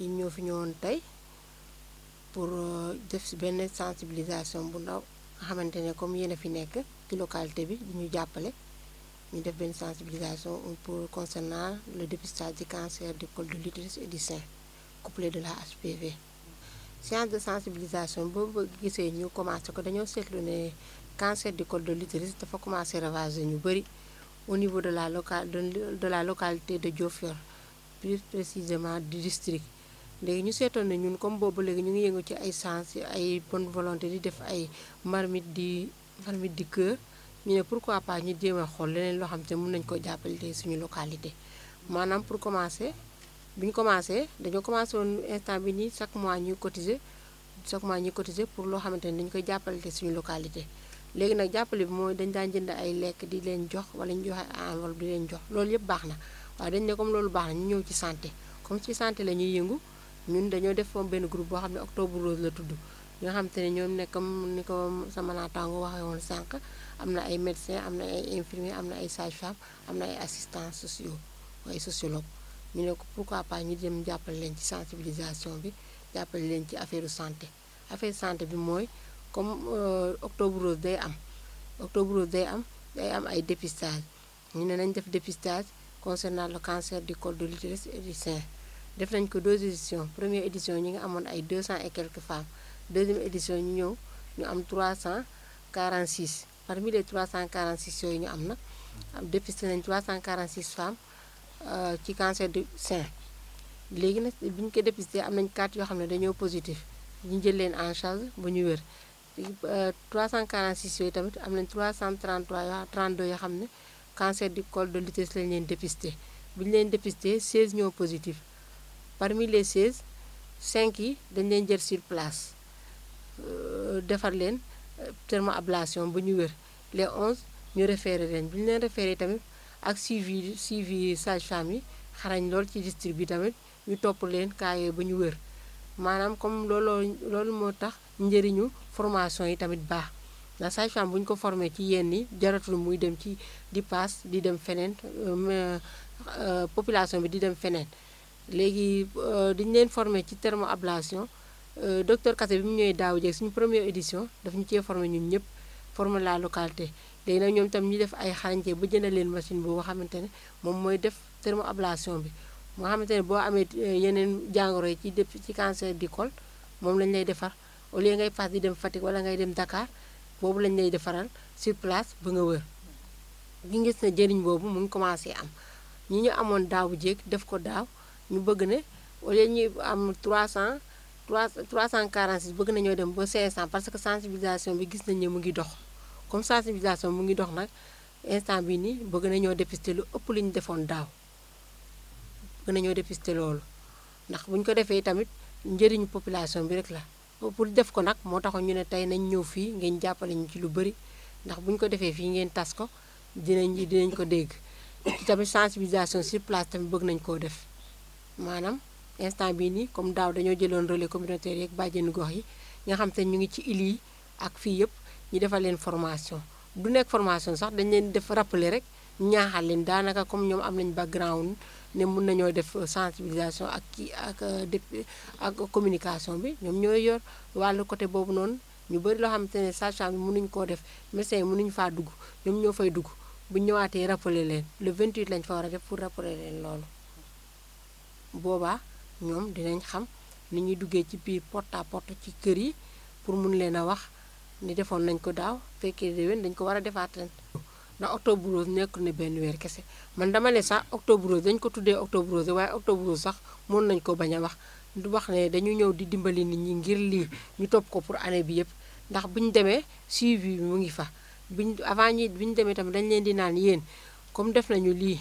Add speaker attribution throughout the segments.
Speaker 1: ñun ñoo fi ñëwoon tey pour def si benn sensibilisation bu ndaw nga xamante ne comme yéen a fi nekk ci localité bi di ñu jàppale ñu def benn sensibilisation pour concernant le dépistage du cancer du col de l'utérus et du sein couplé de la HPV. séance de sensibilisation boobu gisee ñu commencé ko dañoo seetlu ne cancer du col de l'utérus dafa commencé ravager ñu bëri au niveau de la localité de Diofior plus précisément du district. léegi ñu seetoon ne ñun comme boobu léegi ñu ngi yëngu ci ay sens ay bonne volonté di def ay marmite du cœur ñu ne pourquoi pas ñu jéem a xool leneen loo xam te mën nañu ko jàppale suñu localité. maanaam pour commencer bi ñu commencé dañoo commencé woon instant bi nii chaque mois ñuy cotiser pour loo xamante ne dañu koy jàppale suñu localité. léegi nag jàppale bi mooy dañ daan jënd ay lekk di leen jox wala ñu joxe enveloppe di leen jox loolu yëpp baax na waaye dañ ne comme loolu baax na ñu ñëw ci santé comme ci santé la ñuy yëngu. ñun dañoo def moom benn groupe boo xam ne octobre rose la tudd ñoo xam te ne ñoom ne comme ni ko sama naataango waxee woon sànq am na ay médecins am na ay infirmiers am na ay sages-femmes am na ay assistants sociaux ay sociologues ñu ne ko pourquoi pas ñu dem jàppale leen ci sensibilisation bi jàppale leen ci affaire santé bi mooy comme octobre rose day am ay dépistage ñu ne nañ def dépistage concernant le cancer du col de l'utérus et du sein. def nañ ko 2 éditions première édition ñi nga amoon ay 200 et quelques femmes deuxième édition ñu ñëw ñu am 346 parmi les 346 yooyu ñu am na dépisté nañ 346 femmes ci cancer du sein. léegi nag bi ñu ko dépisté am nañ 4 yoo xam ne dañoo positif ñu jël leen en charge ba ñu wér 346 yooyu tamit am nañ 32 yoo xam ne cancer du col de l'utérus lañ leen dépisté bi ñu leen dépisté 16 ñoo positif. parmi les 16 5 yi dañ leen jël sur place defar leen thermoablation bu ñu wér les 11 ñu référé leen bu ñu leen référé tamit ak suivi sage-femme yi xarañ lool ci district bi tamit ñu topp leen cas yooyu ba ñu wér maanaam comme loolu moo tax njëriñu formation yi tamit baax ndax sage-femme bu ñu ko formé ci yenn yi jaratul muy dem ci di paas di dem feneen population bi di dem feneen. léegi dañu leen formé ci thermoablation docteur Kassé bi mu ñëwee daaw jeeg suñu première édition daf ñu cee formé ñun ñëpp formé la localité léegi nag ñoom tam ñu def ay xarañte ba jëndal leen machine boobu xamante ne moom mooy def thermoablation bi moo xamante ne boo amee yeneen jàngoro yi ci cancer du col moom lañ lay defar au lieu ngay pass di dem Fatick wala ngay dem Dakar boobu lañ lay defaral sur place ba nga wër gi gis na jëriñ boobu mu ngi commencé am ñi ñu amoon daaw jéeg def ko daaw ñu bëgg ne au lieu ñuy am 346 bëgg nañoo dem ba 500 parce que sensibilisation bi gis nañ ne mu ngi dox comme sensibilisation mu ngi dox nag instant bi nii bëgg nañoo dépister lu ëpp li ñu defoon daaw bëgg nañoo dépister loolu ndax bu ñu ko defee tamit njëriñu population bi rek la pour def ko nag moo taxoon ñu ne tey nañ ñëw fii ngeen jàppale ñu ci lu bëri ndax bu ñu ko defee fii ngeen tas ko dinañ ko dégg ci tamit sensibilisation sur place tamit bëgg nañ koo def maanaam instant bii nii comme daaw dañoo jëloon relais communautaire yeeg bàjjenu gox yi nga xam te ñu ngi ci île yi ak fii yëpp ñu defal leen formation du nekk formation sax dañ leen def rappeler rek ñaaxal leen daanaka comme ñoom am nañ background ne mun nañoo def sensibilisation ak communication bi ñoom ñooy yor wàllu côté boobu noonu ñu bëri loo xamante ne sage-femme bi mënuñu koo def médecin yi mënuñu faa dugg ñoom ñoo fay dugg bu ñëwaatee rappeler leen le 28 lañ fa war a def pour rappeler leen loolu boobaa ñoom dinañ xam ni ñuy duggee ci biir porte à porte ci kër yi pour mun leen a wax ni defoon nañ ko daaw fekkee déwén dañ ko war a defaat ren ndax octobre rose nekkul ne benn weer kese man dama ne sax octobre rose dañ ko tuddee octobre rose waaye octobre rose sax mën nañ ko bañ a wax du wax ne dañu ñëw di dimbali nit ñi ngir lii ñu topp ko pour année bi yëpp ndax bu ñu demee suivi bi mu ngi fa avant ñi bi ñu demee tamit dañ leen di naan yéen comme def nañu lii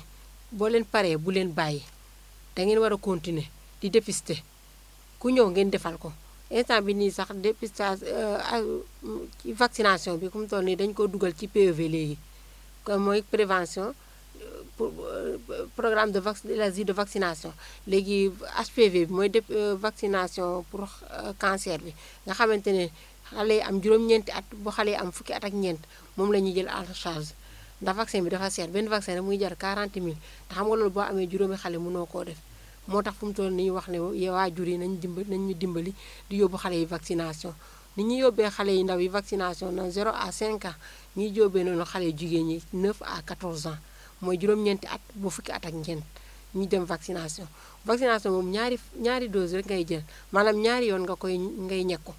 Speaker 1: boo leen paree bu leen bàyyi da ngeen war a continuer di dépister ku ñëw ngeen defal ko instant bi nii sax dépistage ci vaccination bi comme toll nii dañ ko dugal ci PEV léegi comme mooy prévention programme de vaccination léegi HPV bi mooy vaccination pour cancer bi nga xamante ne xale yi am juróom-ñeenti at bu xale yi am fukki at ak ñeent moom la ñuy jël en charge ndax vaccin bi dafa seer benn vaccin rek muy jar 40 000 te xam nga loolu boo amee juróomi xale mënoo koo def moo tax fu mu toll nii wax ne waajur yi nañ ñu dimbali di yóbbu xale yi vaccination ni ñu yóbbee xale yi ndaw yi vaccination na 0 à 5 ans ñuy yóbbee noonu xale yu jigéen ñi 9 à 14 ans mooy juróom-ñeenti at ba fukki at ak ñeent ñu dem vaccination moom ñaari dose rek ngay jël maanaam ñaari yoon ngay ñekku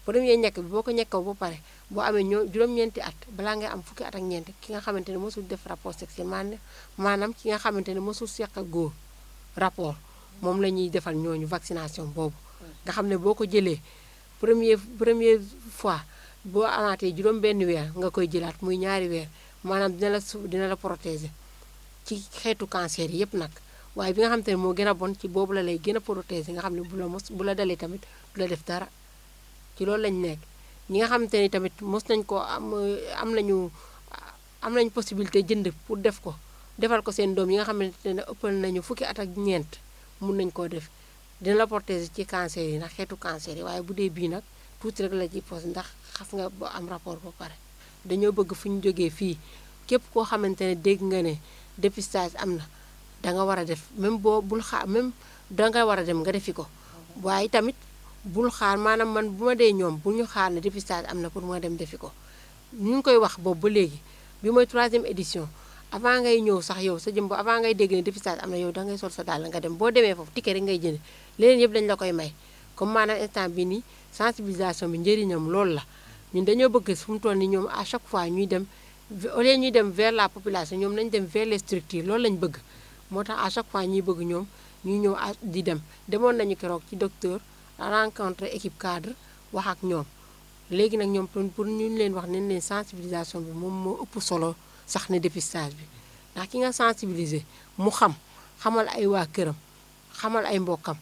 Speaker 1: premier ñekk bi boo ko ñekkoo ba pare boo amee juróom-ñeenti at balaa ngay am fukki at ak ñeent ki nga xamante ne mosul def rapport sexuel maanaam ki nga xamante ne mosul seq ak góor rapport moom la ñuy defal ñooñu vaccination boobu nga xam ne boo ko jëlee première fois boo amaatee juróom benn weer nga koy jëlaat muy ñaari weer maanaam dina la protéger ci xeetu cancer yi yëpp nag waaye bi nga xamante ne moo gën a bon ci boobu la lay gën a protéger nga xam ne bu la dalee tamit du la def dara ci loolu lañ nekk ñi nga xamante ni tamit mos nañ ko am nañu possibilité jënd pour defal ko seen doom yi nga xamante ne ëppal nañu fukki at ak ñeent mun nañ koo def dina la protéger ci cancer yi ndax xeetu cancer yi waaye bu dee bii nag tuuti rek la ci pos ndax xas nga ba am rapport ba pare dañoo bëgg fu ñu jógee fii képp koo xamante ne dégg nga ne dépistage am na danga war a def même danga war a dem nga defi ko waaye tamit bul xaar maanaam man bu ma dee ñoom bu ñu xaar ne dépistage am na pour ma dem defi ko ñu ngi koy wax boobu ba léegi bi mooy 3e édition avant ngay ñëw sax yow sa jëm avant ngay dégg ne dépistage am na yow dangay sol sa dàll nga dem boo demee foofu ticket rek ngay jënd leneen yëpp dañ la koy may comme maanaam instant bi nii sensibilisation bi njëriñam loolu la ñun dañoo bëgg fu mu toll ni ñoom à chaque fois ñuy dem au lieu ñuy dem vers la population ñoom nañ dem vers les structures loolu lañ bëgg moo tax à chaque fois ñuy bëgg ñoom ñuy ñëw di demoon nañu keroog ci docteur rencontre équipe cadre wax ak ñoom léegi nag ñoom pour ñu leen wax nañ leen sensibilisation bi moom moo ëpp solo sax ne dépistage bi ndax ki nga sensibiliser mu xamal ay waa këram xamal ay mbokkam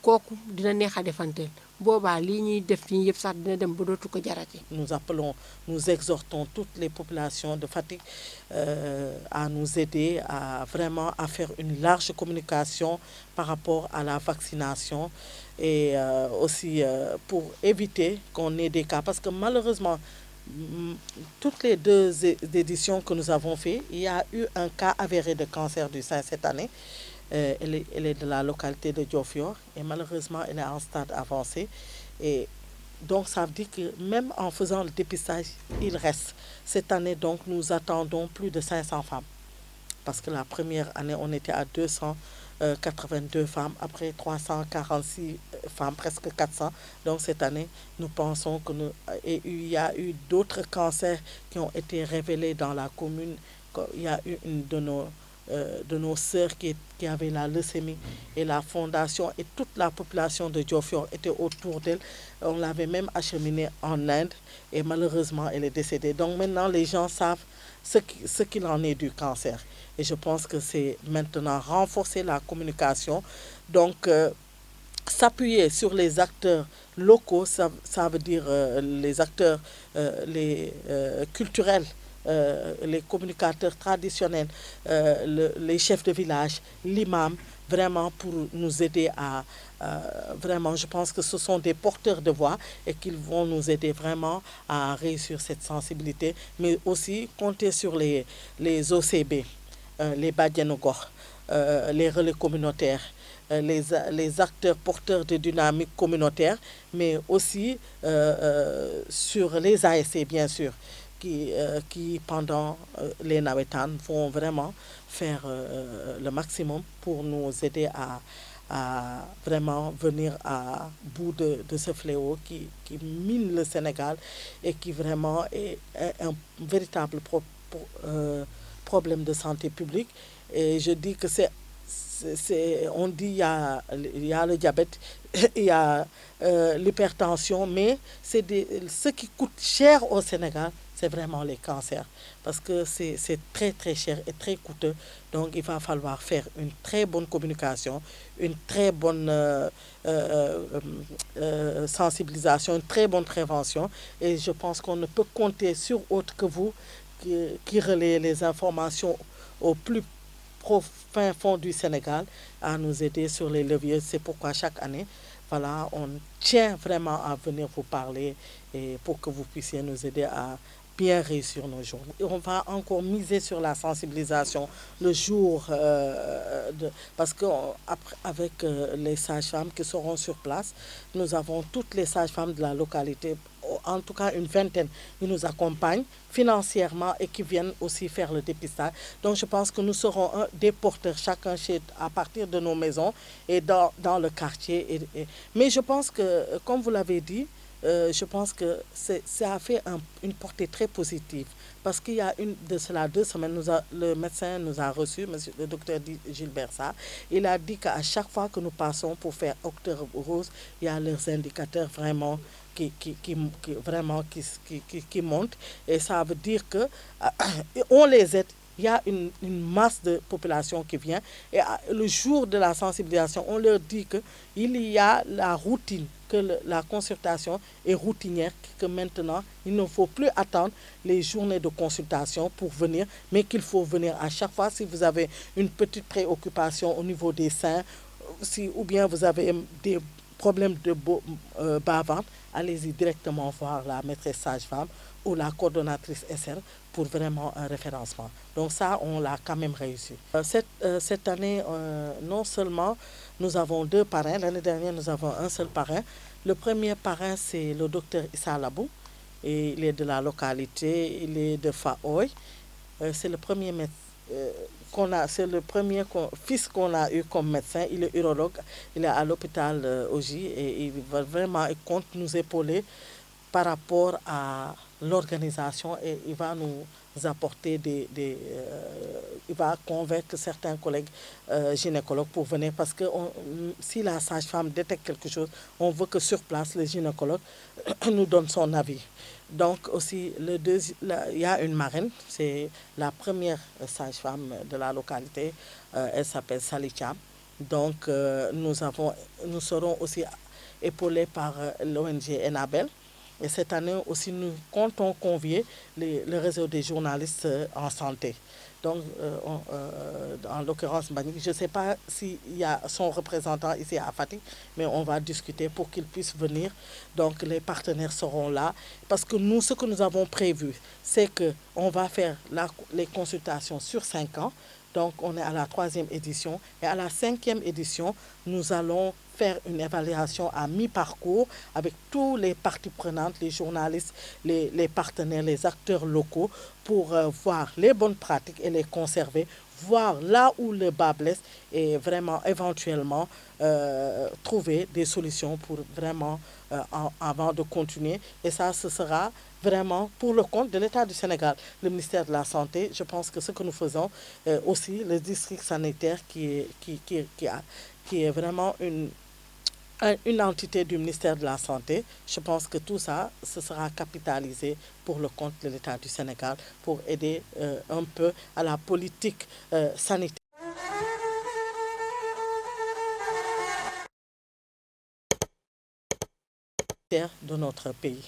Speaker 1: kooku dina neex a defanteel boobaa lii ñuy def nii yëpp sax dina dem ba dootu ko jarati.
Speaker 2: Nous exhortons toutes les populations de Fatick à nous aider à faire une large communication par rapport à la vaccination et aussi pour éviter qu'on ait des cas parce que malheureusement toutes les 2 éditions que nous avons fait, il y a eu un cas avéré de cancer du sein cette année. Elle est de la localité de Diofior et malheureusement elle est en stade avancé et donc ça veut dire que même en faisant le dépistage il reste. Cette année donc nous attendons plus de 500 femmes parce que la première année on était à 282 femmes, après 346 femmes, presque 400. Donc cette année, nous pensons il y a eu d'autres cancers qui ont été révélés dans la commune. Il y a eu une de nos sœurs qui avait la leucémie et la fondation et toute la population de Diofior était autour d'elle. On l'avait même acheminée en Inde et malheureusement elle est décédée. Donc maintenant les gens savent ce qu'il en est du cancer. Et je pense que c'est maintenant renforcer la communication. Donc s'appuyer sur les acteurs locaux, ça veut dire les acteurs culturels, les communicateurs traditionnels, les chefs de village, l'imam, vraiment pour nous aider vraiment, je pense que ce sont des porteurs de voix et qu'ils vont nous aider vraiment à réussir cette sensibilité, mais aussi compter sur les OCB, les Badianogor, les relais communautaires, les acteurs porteurs de dynamique communautaire, mais aussi sur les ASC bien sûr, qui pendant les nawetaan vont vraiment faire le maximum pour nous aider à vraiment venir à bout de ce fléau qui mine le Sénégal et qui vraiment est un véritable problème de santé publique. Et je dis que on dit il y a le diabète, il y a l'hypertension, mais ce qui coûte cher au Sénégal, c'est vraiment les cancers, parce que c'est très très cher et très coûteux. Donc il va falloir faire une très bonne communication, une très bonne sensibilisation, une très bonne prévention. Et je pense qu'on ne peut compter sur autre que vous qui relayez les informations au plus profond fond du Sénégal à nous aider sur les leviers. C'est pourquoi chaque année, voilà, on tient vraiment à venir vous parler et pour que vous puissiez nous aider à bien réussir nos journées. Et on va encore miser sur la sensibilisation le jour, parce qu'avec les sages-femmes qui seront sur place, nous avons toutes les sages-femmes de la localité, en tout cas une vingtaine, qui nous accompagnent financièrement et qui viennent aussi faire le dépistage. Donc je pense que nous serons des porteurs chacun à partir de nos maisons et dans le quartier. Mais je pense que, comme vous l'avez dit, je pense que ça a fait une portée très positive. Parce qu'il y a de cela 2 semaines, le médecin nous a reçus, le docteur Gilbert Sarr. Il a dit qu'à chaque fois que nous passons pour faire Octobre Rose, il y a leurs indicateurs vraiment vraiment qui montent. Et ça veut dire que on les aide. Il y a une masse de population qui vient. Et le jour de la sensibilisation, on leur dit qu'il y a la routine, que la consultation est routinière, que maintenant, il ne faut plus attendre les journées de consultation pour venir, mais qu'il faut venir à chaque fois. Si vous avez une petite préoccupation au niveau des seins, ou bien vous avez des problèmes de bas-ventre, allez-y directement voir la maîtresse sage-femme ou la coordonnatrice SR pour vraiment un référencement. Donc ça, on l'a quand même réussi. Cette année, non seulement nous avons 2 parrains, l'année dernière nous avons un seul parrain. Le premier parrain, c'est le docteur Issa Labou, et il est de la localité, il est de Faoy. C'est le premier c'est le premier fils qu'on a eu comme médecin. Il est urologue, il est à l'hôpital Oji, et il compte nous épauler par rapport à l'organisation, et il va nous apporter il va convaincre certains collègues gynécologues pour venir, parce que si la sage-femme détecte quelque chose, on veut que sur place, le gynécologue nous donne son avis. Donc aussi, il y a une marraine, c'est la première sage-femme de la localité, elle s'appelle Sali Cham. Donc nous serons aussi épaulés par l'ONG Enabel. Et cette année aussi, nous comptons convier le réseau des journalistes en santé. Donc, en l'occurrence, je ne sais pas s'il y a son représentant ici à Fatick, mais on va discuter pour qu'il puisse venir. Donc, les partenaires seront là. Parce que nous, ce que nous avons prévu, c'est qu'on va faire les consultations sur 5 ans. Donc, on est à la 3e édition. Et à la 5e édition, nous allons faire une évaluation à mi-parcours avec tous les parties prenantes, les journalistes, les partenaires, les acteurs locaux, pour voir les bonnes pratiques et les conserver, voir là où le bas blesse, et vraiment éventuellement trouver des solutions pour vraiment avant de continuer. Et ça, ce sera vraiment pour le compte de l'État du Sénégal, le ministère de la Santé. Je pense que ce que nous faisons, aussi le district sanitaire qui est vraiment une entité du ministère de la Santé. Je pense que tout ça, ce sera capitalisé pour le compte de l'État du Sénégal, pour aider un peu à la politique sanitaire de notre pays.